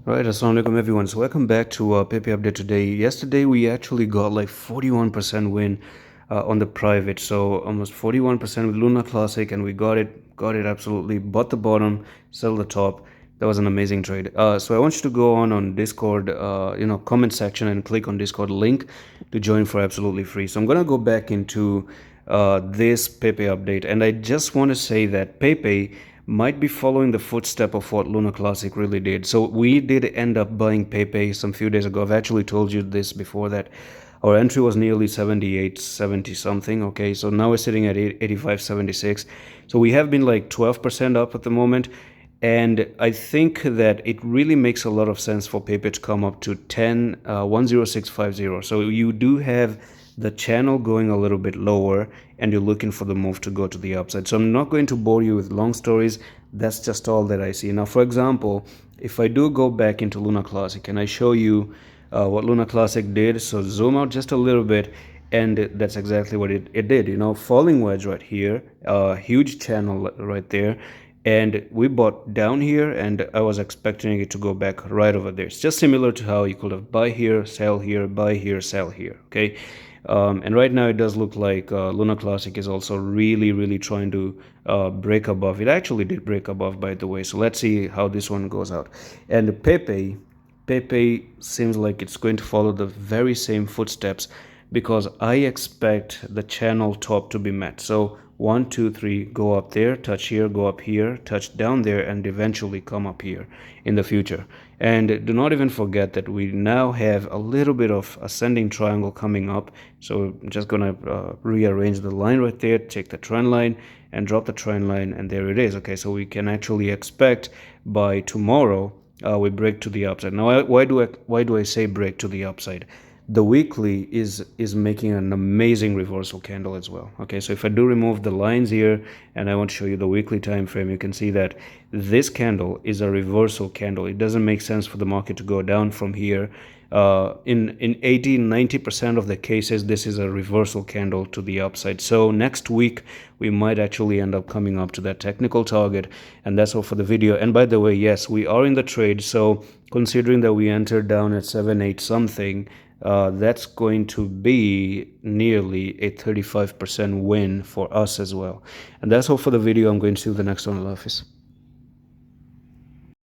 Right, assalamu alaikum everyone. So welcome back to PEPE update today. Yesterday we actually got like 41% win on the private, so almost 41% with Luna Classic, and we got it absolutely. Bought the bottom, sell the top. That was an amazing trade. So I want you to go on Discord, comment section and click on Discord link to join for absolutely free. So I'm gonna go back into this PEPE update, and I just want to say that PEPE might be following the footstep of what Luna Classic really did. So we did end up buying PEPE some few days ago. I've actually told you this before, that our entry was nearly 78, 70 something. Okay, so now we're sitting at 85, 76. So we have been like 12% up at the moment. And I think that it really makes a lot of sense for PEPE to come up to 10650. So you do have the channel going a little bit lower and you're looking for the move to go to the upside. So I'm not going to bore you with long stories. That's just all that I see. Now, for example, if I do go back into Luna Classic and I show you what Luna Classic did, so zoom out just a little bit, and that's exactly what it did. Falling wedge right here, huge channel right there, and we bought down here, and I was expecting it to go back right over there. It's just similar to how you could have buy here, sell here, buy here, sell here. Okay, and right now it does look like Luna Classic is also really trying to break above. It actually did break above, by the way. So let's see how this one goes out. And PEPE seems like it's going to follow the very same footsteps, because I expect the channel top to be met. So 1 2 3, go up there, touch here, go up here, touch down there, and eventually come up here in the future. And do not even forget that we now have a little bit of ascending triangle coming up. So I'm just gonna rearrange the line right there, take the trend line and drop the trend line, and there it is. Okay, so we can actually expect by tomorrow we break to the upside. Now, why do I say break to the upside? The weekly is making an amazing reversal candle as well. Okay, so if I do remove the lines here and I want to show you the weekly time frame, you can see that this candle is a reversal candle. It doesn't make sense for the market to go down from here. In 80-90% of the cases, this is a reversal candle to the upside. So next week we might actually end up coming up to that technical target. And that's all for the video. And by the way, yes, we are in the trade. So considering that we entered down at 7-8 something, that's going to be nearly a 35% win for us as well. And that's all for the video. I'm going to see you the next one. Allah Hafiz.